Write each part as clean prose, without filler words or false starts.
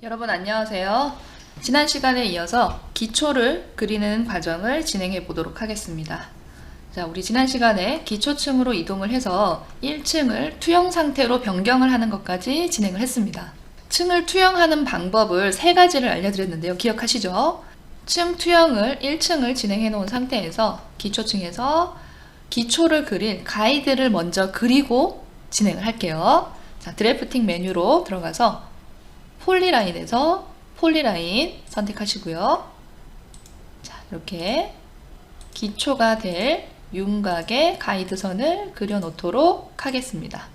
여러분 안녕하세요. 지난 시간에 이어서 기초를 그리는 과정을 진행해 보도록 하겠습니다. 자, 우리 지난 시간에 기초층으로 이동을 해서 1층을 투영 상태로 변경을 하는 것까지 진행을 했습니다. 층을 투영하는 방법을 3가지를 알려드렸는데요. 기억하시죠? 층 투영을 1층을 진행해 놓은 상태에서 기초층에서 기초를 그릴 가이드를 먼저 그리고 진행을 할게요. 자, 드래프팅 메뉴로 들어가서 폴리라인에서 폴리라인 선택하시고요. 자, 이렇게 기초가 될 윤곽의 가이드선을 그려놓도록 하겠습니다.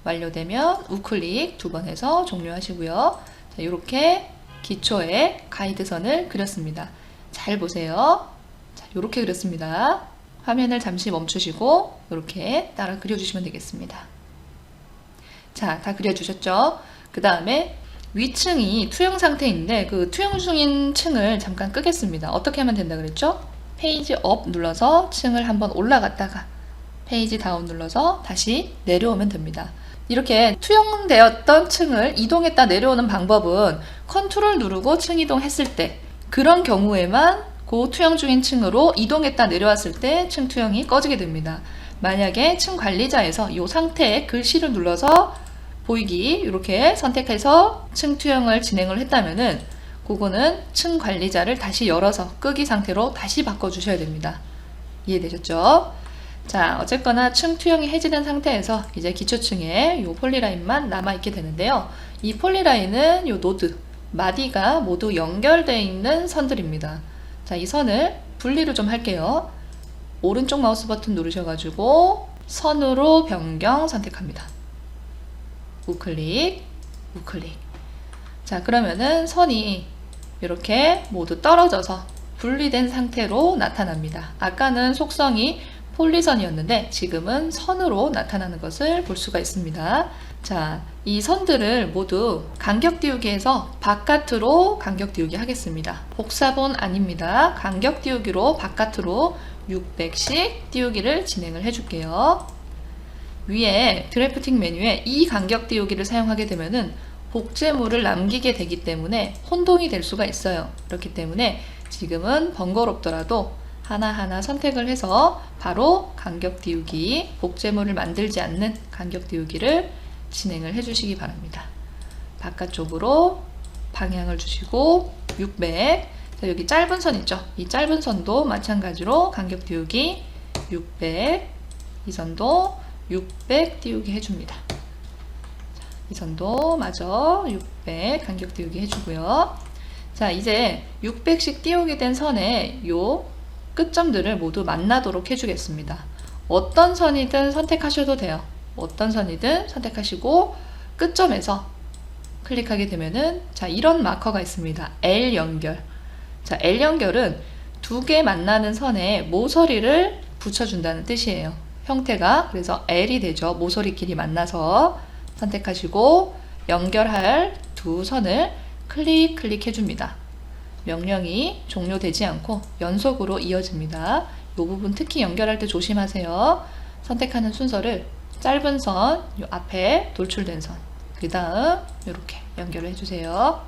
완료되면 우클릭 2번 해서 종료하시고요. 자, 이렇게 기초의 가이드선을 그렸습니다. 잘 보세요. 자, 이렇게 그렸습니다. 화면을 잠시 멈추시고 이렇게 따라 그려주시면 되겠습니다. 자, 다 그려주셨죠? 그 다음에 위층이 투영 상태인데 그 투영 중인 층을 잠깐 끄겠습니다. 어떻게 하면 된다 그랬죠? 페이지 업 눌러서 층을 한번 올라갔다가 페이지 다운 눌러서 다시 내려오면 됩니다. 이렇게 투영되었던 층을 이동했다 내려오는 방법은 컨트롤 누르고 층 이동했을 때 그런 경우에만 그 투영 중인 층으로 이동했다 내려왔을 때 층 투영이 꺼지게 됩니다. 만약에 층 관리자에서 이 상태에 글씨를 눌러서 보이기 이렇게 선택해서 층 투영을 진행을 했다면은 그거는 층 관리자를 다시 열어서 끄기 상태로 다시 바꿔주셔야 됩니다. 이해되셨죠? 자, 어쨌거나 층 투영이 해제된 상태에서 이제 기초층에 이 폴리라인만 남아있게 되는데요. 이 폴리라인은 이 노드, 마디가 모두 연결되어 있는 선들입니다. 자, 이 선을 분리를 좀 할게요. 오른쪽 마우스 버튼 누르셔가지고 선으로 변경 선택합니다. 우클릭, 우클릭. 자, 그러면은 선이 이렇게 모두 떨어져서 분리된 상태로 나타납니다. 아까는 속성이 폴리선이었는데 지금은 선으로 나타나는 것을 볼 수가 있습니다. 자, 이 선들을 모두 간격 띄우기에서 바깥으로 간격 띄우기 하겠습니다. 복사본 아닙니다. 간격 띄우기로 바깥으로 600씩 띄우기를 진행을 해줄게요. 위에 드래프팅 메뉴에 이 간격 띄우기를 사용하게 되면은 복제물을 남기게 되기 때문에 혼동이 될 수가 있어요. 그렇기 때문에 지금은 번거롭더라도 하나하나 선택을 해서 바로 간격 띄우기, 복제물을 만들지 않는 간격 띄우기를 진행을 해주시기 바랍니다. 바깥쪽으로 방향을 주시고 600. 자, 여기 짧은 선 있죠? 이 짧은 선도 마찬가지로 간격 띄우기 600. 이 선도 600 띄우기 해줍니다. 자, 이 선도 마저 600 간격 띄우기 해주고요. 자, 이제 600씩 띄우게 된 선에 요 끝점들을 모두 만나도록 해주겠습니다. 어떤 선이든 선택하셔도 돼요. 어떤 선이든 선택하시고 끝점에서 클릭하게 되면은 자, 이런 마커가 있습니다. L 연결. 자, L 연결은 두 개 만나는 선에 모서리를 붙여준다는 뜻이에요. 형태가 그래서 L이 되죠. 모서리끼리 만나서 선택하시고 연결할 두 선을 클릭 해줍니다. 명령이 종료되지 않고 연속으로 이어집니다. 이 부분 특히 연결할 때 조심하세요. 선택하는 순서를 짧은 선, 요 앞에 돌출된 선, 그 다음 이렇게 연결을 해주세요.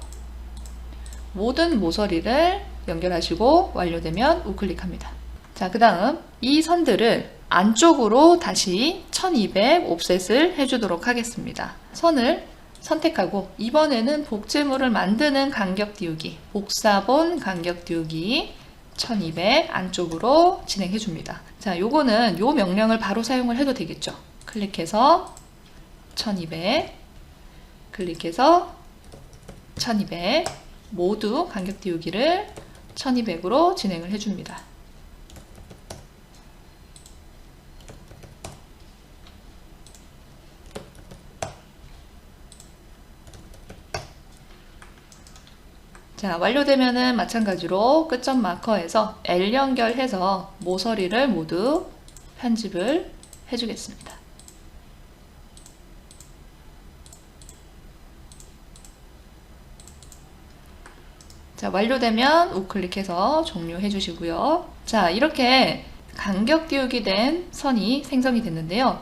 모든 모서리를 연결하시고 완료되면 우클릭합니다. 자, 그 다음 이 선들을 안쪽으로 다시 1200 옵셋을 해주도록 하겠습니다. 선을 선택하고 이번에는 복제물을 만드는 간격 띄우기, 복사본 간격 띄우기 1200 안쪽으로 진행해 줍니다. 자, 요거는 요 명령을 바로 사용을 해도 되겠죠. 클릭해서 1200, 클릭해서 1200 모두 간격 띄우기를 1200으로 진행을 해줍니다. 자, 완료되면은 마찬가지로 끝점 마커에서 L 연결해서 모서리를 모두 편집을 해주겠습니다. 자, 완료되면 우클릭해서 종료해 주시고요. 자, 이렇게 간격 띄우기 된 선이 생성이 됐는데요.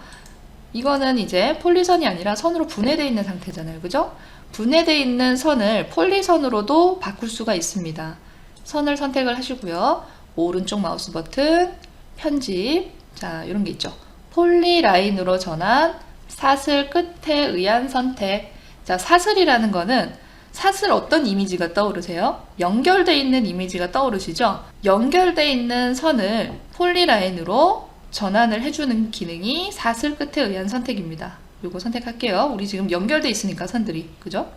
이거는 이제 폴리선이 아니라 선으로 분해되어 있는 상태잖아요. 그죠? 분해되어 있는 선을 폴리선으로도 바꿀 수가 있습니다. 선을 선택을 하시고요. 오른쪽 마우스 버튼, 편집, 자, 이런 게 있죠. 폴리라인으로 전환, 사슬 끝에 의한 선택. 자, 사슬이라는 거는 사슬 어떤 이미지가 떠오르세요? 연결되어 있는 이미지가 떠오르시죠? 연결되어 있는 선을 폴리라인으로 전환을 해주는 기능이 사슬 끝에 의한 선택입니다. 요거 선택할게요. 우리 지금 연결되어 있으니까 선들이, 그죠?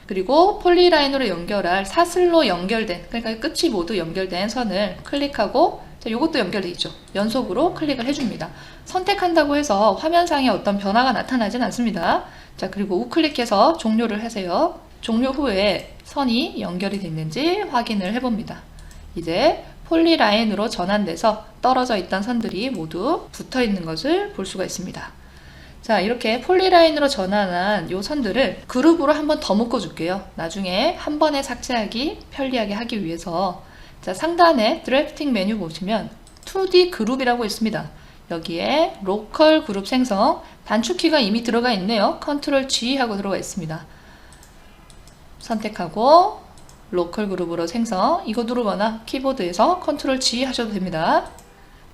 그리고 폴리라인으로 연결할 사슬로 연결된, 그러니까 끝이 모두 연결된 선을 클릭하고, 자, 요것도 연결되어 있죠. 연속으로 클릭을 해줍니다. 선택한다고 해서 화면상에 어떤 변화가 나타나진 않습니다. 자, 그리고 우클릭해서 종료를 하세요. 종료 후에 선이 연결이 됐는지 확인을 해봅니다. 이제 폴리라인으로 전환돼서 떨어져 있던 선들이 모두 붙어 있는 것을 볼 수가 있습니다. 자, 이렇게 폴리라인으로 전환한 요 선들을 그룹으로 한번 더 묶어 줄게요. 나중에 한 번에 삭제하기 편리하게 하기 위해서. 자, 상단에 드래프팅 메뉴 보시면 2D 그룹이라고 있습니다. 여기에 로컬 그룹 생성, 단축키가 이미 들어가 있네요. 컨트롤 G 하고 들어가 있습니다. 선택하고 로컬 그룹으로 생성, 이거 누르거나 키보드에서 컨트롤 G 하셔도 됩니다.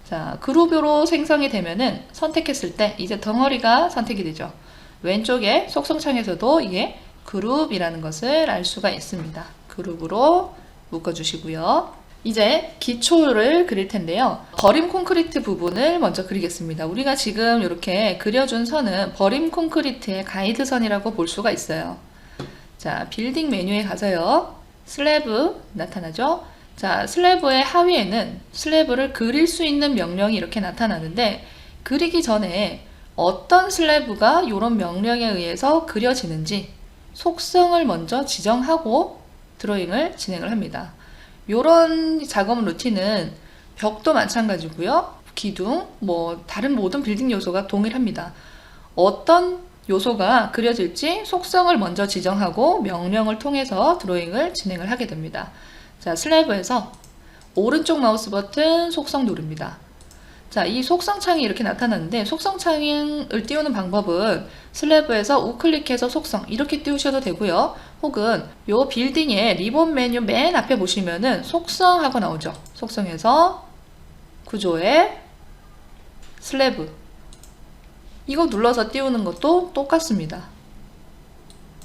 자, 그룹으로 생성이 되면은 선택했을 때 이제 덩어리가 선택이 되죠. 왼쪽에 속성창에서도 이게 그룹이라는 것을 알 수가 있습니다. 그룹으로 묶어주시고요. 이제 기초를 그릴 텐데요. 버림 콘크리트 부분을 먼저 그리겠습니다. 우리가 지금 이렇게 그려준 선은 버림 콘크리트의 가이드선이라고 볼 수가 있어요. 자, 빌딩 메뉴에 가서요. 슬래브 나타나죠? 자, 슬래브의 하위에는 슬래브를 그릴 수 있는 명령이 이렇게 나타나는데, 그리기 전에 어떤 슬래브가 이런 명령에 의해서 그려지는지 속성을 먼저 지정하고 드로잉을 진행을 합니다. 이런 작업 루틴은 벽도 마찬가지고요. 기둥, 다른 모든 빌딩 요소가 동일합니다. 어떤 요소가 그려질지 속성을 먼저 지정하고 명령을 통해서 드로잉을 진행을 하게 됩니다. 자, 슬래브에서 오른쪽 마우스 버튼 속성 누릅니다. 자, 이 속성 창이 이렇게 나타나는데, 속성 창을 띄우는 방법은 슬래브에서 우클릭해서 속성 이렇게 띄우셔도 되고요. 혹은 요 빌딩의 리본 메뉴 맨 앞에 보시면은 속성하고 나오죠. 속성에서 구조에 슬래브 이거 눌러서 띄우는 것도 똑같습니다.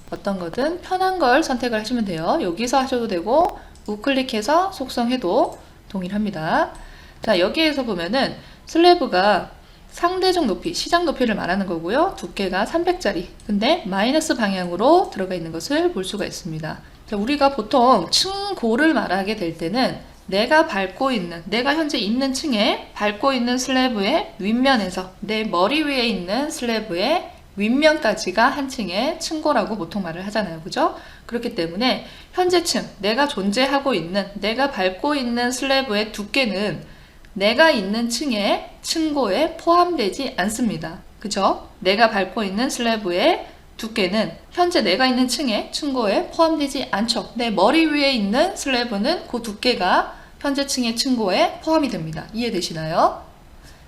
어떤 거든 편한 걸 선택을 하시면 돼요. 여기서 하셔도 되고 우클릭해서 속성해도 동일합니다. 자, 여기에서 보면은 슬래브가 상대적 높이, 시작 높이를 말하는 거고요. 두께가 300짜리. 근데 마이너스 방향으로 들어가 있는 것을 볼 수가 있습니다. 자, 우리가 보통 층고를 말하게 될 때는 내가 현재 있는 층에 밟고 있는 슬래브의 윗면에서 내 머리 위에 있는 슬래브의 윗면까지가 한 층의 층고라고 보통 말을 하잖아요. 그죠? 그렇기 때문에 현재 층, 내가 밟고 있는 슬래브의 두께는 내가 있는 층의 층고에 포함되지 않습니다. 그죠? 내가 밟고 있는 슬래브의 두께는 현재 내가 있는 층의 층고에 포함되지 않죠. 내 머리 위에 있는 슬래브는 그 두께가 현재 층의 층고에 포함이 됩니다. 이해되시나요?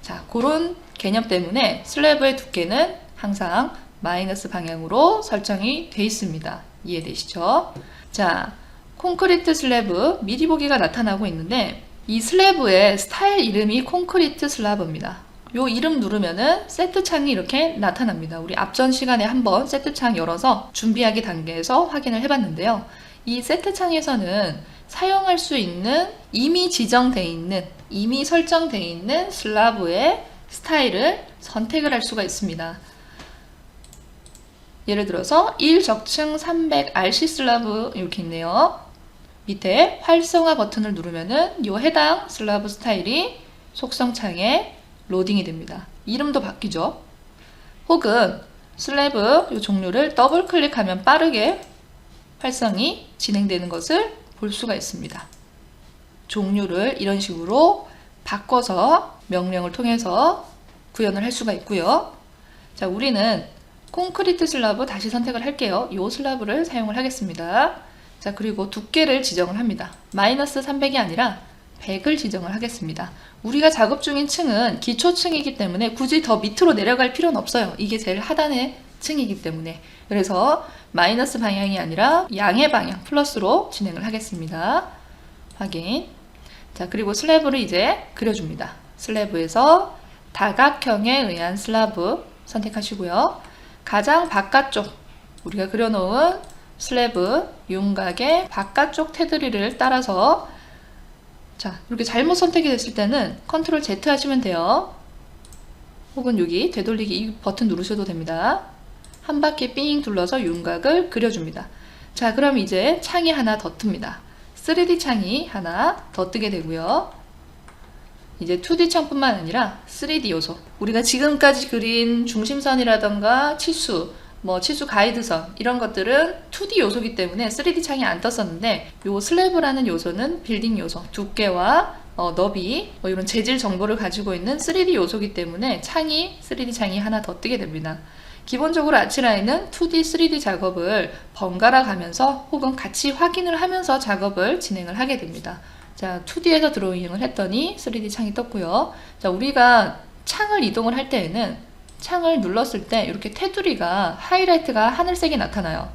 자, 그런 개념 때문에 슬래브의 두께는 항상 마이너스 방향으로 설정이 되어 있습니다. 이해되시죠? 자, 콘크리트 슬래브 미리 보기가 나타나고 있는데, 이 슬래브의 스타일 이름이 콘크리트 슬라브입니다. 요 이름 누르면은 세트 창이 이렇게 나타납니다. 우리 앞전 시간에 한번 세트 창 열어서 준비하기 단계에서 확인을 해봤는데요. 이 세트 창에서는 사용할 수 있는 이미 설정되어 있는 슬라브의 스타일을 선택을 할 수가 있습니다. 예를 들어서 1적층 300 RC 슬라브 이렇게 있네요. 밑에 활성화 버튼을 누르면은 이 해당 슬라브 스타일이 속성창에 로딩이 됩니다. 이름도 바뀌죠. 혹은 슬래브 이 종류를 더블 클릭하면 빠르게 활성이 진행되는 것을 볼 수가 있습니다. 종류를 이런 식으로 바꿔서 명령을 통해서 구현을 할 수가 있고요. 자, 우리는 콘크리트 슬라브 다시 선택을 할게요. 이 슬라브를 사용을 하겠습니다. 자, 그리고 두께를 지정을 합니다. 마이너스 300이 아니라 100을 지정을 하겠습니다. 우리가 작업 중인 층은 기초층이기 때문에 굳이 더 밑으로 내려갈 필요는 없어요. 이게 제일 하단의 층이기 때문에. 그래서 마이너스 방향이 아니라 양의 방향 플러스로 진행을 하겠습니다. 확인. 자, 그리고 슬래브를 이제 그려줍니다. 슬래브에서 다각형에 의한 슬라브 선택하시고요. 가장 바깥쪽 우리가 그려놓은 슬래브 윤곽의 바깥쪽 테두리를 따라서 자, 이렇게 잘못 선택이 됐을 때는 컨트롤 Z 하시면 돼요. 혹은 여기 되돌리기 이 버튼 누르셔도 됩니다. 한 바퀴 삥 둘러서 윤곽을 그려줍니다. 자, 그럼 이제 창이 하나 더 뜹니다. 3D 창이 하나 더 뜨게 되고요. 이제 2D 창뿐만 아니라 3D 요소. 우리가 지금까지 그린 중심선이라던가 치수, 치수 가이드선 이런 것들은 2D 요소이기 때문에 3D 창이 안 떴었는데 요 슬래브라는 요소는 빌딩 요소, 두께와 너비 이런 재질 정보를 가지고 있는 3D 요소이기 때문에 3D 창이 하나 더 뜨게 됩니다. 기본적으로 아치라인은 2D, 3D 작업을 번갈아 가면서 혹은 같이 확인을 하면서 작업을 진행을 하게 됩니다. 자, 2D에서 드로잉을 했더니 3D 창이 떴고요. 자, 우리가 창을 이동을 할 때에는 창을 눌렀을 때 이렇게 테두리가 하이라이트가 하늘색이 나타나요.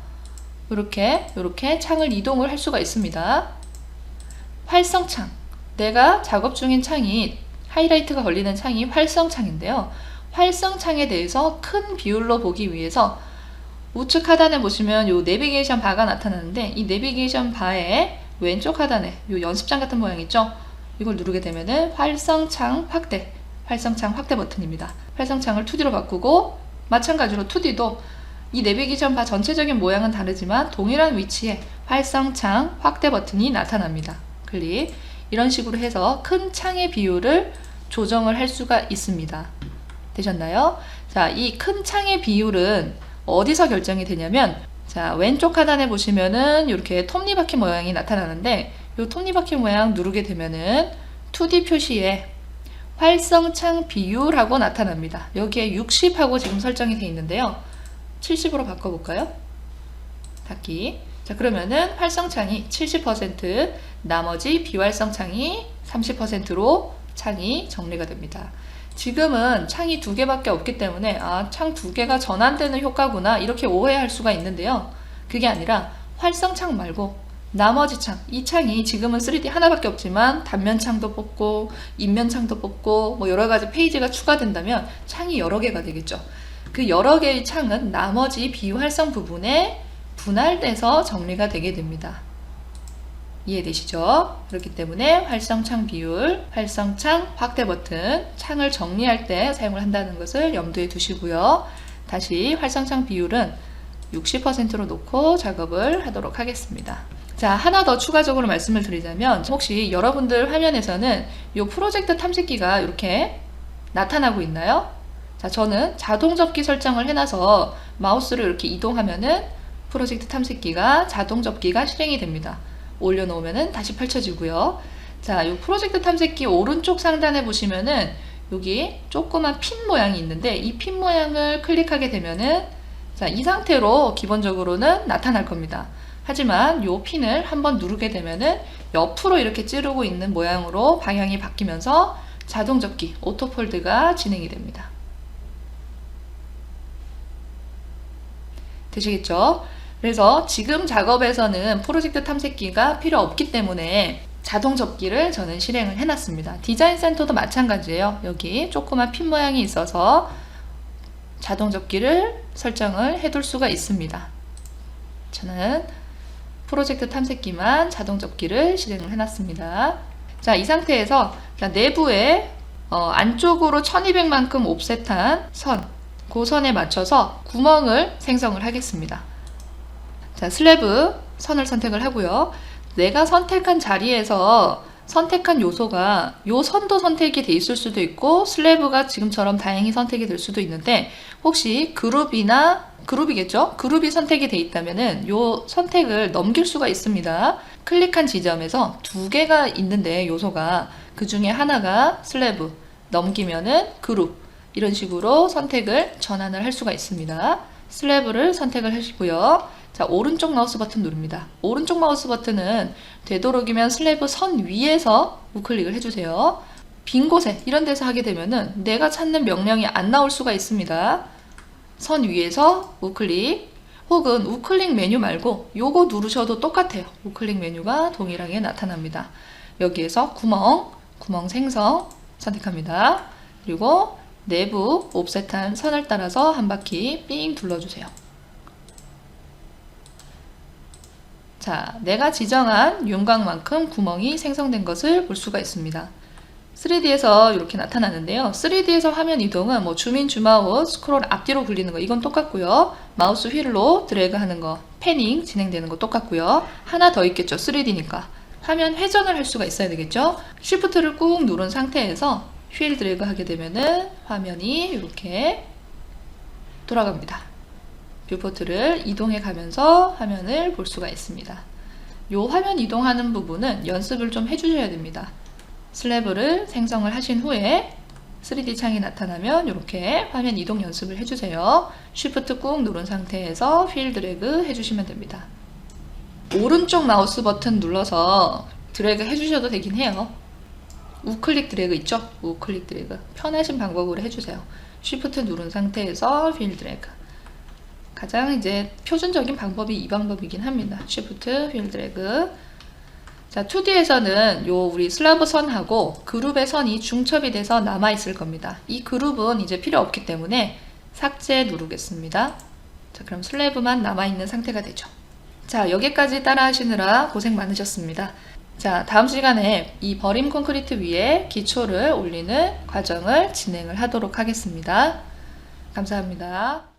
이렇게 창을 이동을 할 수가 있습니다. 활성창. 내가 작업 중인 창이 하이라이트가 걸리는 창이 활성창인데요. 활성창에 대해서 큰 비율로 보기 위해서 우측 하단에 보시면 요 내비게이션 바가 나타나는데 이 내비게이션 바의 왼쪽 하단에 요 연습장 같은 모양 있죠? 이걸 누르게 되면은 활성창 확대 버튼입니다. 활성창을 2D로 바꾸고 마찬가지로 2D도 이 내비게이션 바 전체적인 모양은 다르지만 동일한 위치에 활성창 확대 버튼이 나타납니다. 클릭. 이런 식으로 해서 큰 창의 비율을 조정을 할 수가 있습니다. 되셨나요? 자, 이 큰 창의 비율은 어디서 결정이 되냐면 자, 왼쪽 하단에 보시면은 이렇게 톱니바퀴 모양이 나타나는데 이 톱니바퀴 모양 누르게 되면은 2D 표시에 활성창 비율하고 나타납니다. 여기에 60하고 지금 설정이 되어 있는데요. 70으로 바꿔볼까요? 닫기. 자, 그러면은 활성창이 70%, 나머지 비활성창이 30%로 창이 정리가 됩니다. 지금은 창이 2개밖에 없기 때문에 창 2개가 전환되는 효과구나 이렇게 오해할 수가 있는데요. 그게 아니라 활성창 말고 나머지 창, 이 창이 지금은 3D 하나밖에 없지만 단면창도 뽑고 인면창도 뽑고 여러 가지 페이지가 추가된다면 창이 여러 개가 되겠죠. 그 여러 개의 창은 나머지 비활성 부분에 분할돼서 정리가 되게 됩니다. 이해되시죠? 그렇기 때문에 활성창 비율, 활성창 확대 버튼, 창을 정리할 때 사용을 한다는 것을 염두에 두시고요. 다시 활성창 비율은 60%로 놓고 작업을 하도록 하겠습니다. 자, 하나 더 추가적으로 말씀을 드리자면 혹시 여러분들 화면에서는 이 프로젝트 탐색기가 이렇게 나타나고 있나요? 자, 저는 자동 접기 설정을 해놔서 마우스를 이렇게 이동하면은 프로젝트 탐색기가 자동 접기가 실행이 됩니다. 올려놓으면은 다시 펼쳐지고요. 자, 이 프로젝트 탐색기 오른쪽 상단에 보시면은 여기 조그만 핀 모양이 있는데 이 핀 모양을 클릭하게 되면은 자, 이 상태로 기본적으로는 나타날 겁니다. 하지만 이 핀을 한번 누르게 되면은 옆으로 이렇게 찌르고 있는 모양으로 방향이 바뀌면서 자동 접기, 오토폴드가 진행이 됩니다. 되시겠죠? 그래서 지금 작업에서는 프로젝트 탐색기가 필요 없기 때문에 자동 접기를 저는 실행을 해놨습니다. 디자인 센터도 마찬가지예요. 여기 조그만 핀 모양이 있어서 자동 접기를 설정을 해둘 수가 있습니다. 저는 프로젝트 탐색기만 자동 접기를 실행을 해놨습니다. 자, 이 상태에서 자, 내부에 안쪽으로 1200만큼 옵셋한 선, 그 선에 맞춰서 구멍을 생성을 하겠습니다. 자, 슬래브 선을 선택을 하고요. 내가 선택한 자리에서 선택한 요소가 요 선도 선택이 돼 있을 수도 있고 슬래브가 지금처럼 다행히 선택이 될 수도 있는데 혹시 그룹이겠죠? 그룹이 선택이 돼 있다면은 요 선택을 넘길 수가 있습니다. 클릭한 지점에서 2개가 있는데 요소가 그 중에 하나가 슬래브, 넘기면은 그룹, 이런 식으로 선택을 전환을 할 수가 있습니다. 슬래브를 선택을 하시고요. 자, 오른쪽 마우스 버튼 누릅니다. 오른쪽 마우스 버튼은 되도록이면 슬래브 선 위에서 우클릭을 해주세요. 빈 곳에 이런 데서 하게 되면은 내가 찾는 명령이 안 나올 수가 있습니다. 선 위에서 우클릭. 혹은 우클릭 메뉴 말고 요거 누르셔도 똑같아요. 우클릭 메뉴가 동일하게 나타납니다. 여기에서 구멍 생성 선택합니다. 그리고 내부 옵셋한 선을 따라서 한 바퀴 삥 둘러주세요. 자, 내가 지정한 윤곽만큼 구멍이 생성된 것을 볼 수가 있습니다. 3D에서 이렇게 나타나는데요. 3D에서 화면 이동은 뭐 줌인, 줌아웃, 스크롤 앞뒤로 굴리는 거 이건 똑같고요. 마우스 휠로 드래그 하는 거, 패닝 진행되는 거 똑같고요. 하나 더 있겠죠. 3D니까. 화면 회전을 할 수가 있어야 되겠죠. 쉬프트를 꾹 누른 상태에서 휠 드래그 하게 되면은 화면이 이렇게 돌아갑니다. 뷰포트를 이동해 가면서 화면을 볼 수가 있습니다. 이 화면 이동하는 부분은 연습을 좀 해주셔야 됩니다. 슬래브를 생성을 하신 후에 3D 창이 나타나면 이렇게 화면 이동 연습을 해주세요. 쉬프트 꾹 누른 상태에서 휠 드래그 해주시면 됩니다. 오른쪽 마우스 버튼 눌러서 드래그 해주셔도 되긴 해요. 우클릭 드래그 있죠? 우클릭 드래그 편하신 방법으로 해주세요. 쉬프트 누른 상태에서 휠 드래그 가장 이제 표준적인 방법이 이 방법이긴 합니다. 쉬프트 휠 드래그. 자, 2D에서는 요 우리 슬라브 선하고 그룹의 선이 중첩이 돼서 남아 있을 겁니다. 이 그룹은 이제 필요 없기 때문에 삭제 누르겠습니다. 자, 그럼 슬래브만 남아 있는 상태가 되죠. 자, 여기까지 따라 하시느라 고생 많으셨습니다. 자, 다음 시간에 이 버림 콘크리트 위에 기초를 올리는 과정을 진행을 하도록 하겠습니다. 감사합니다.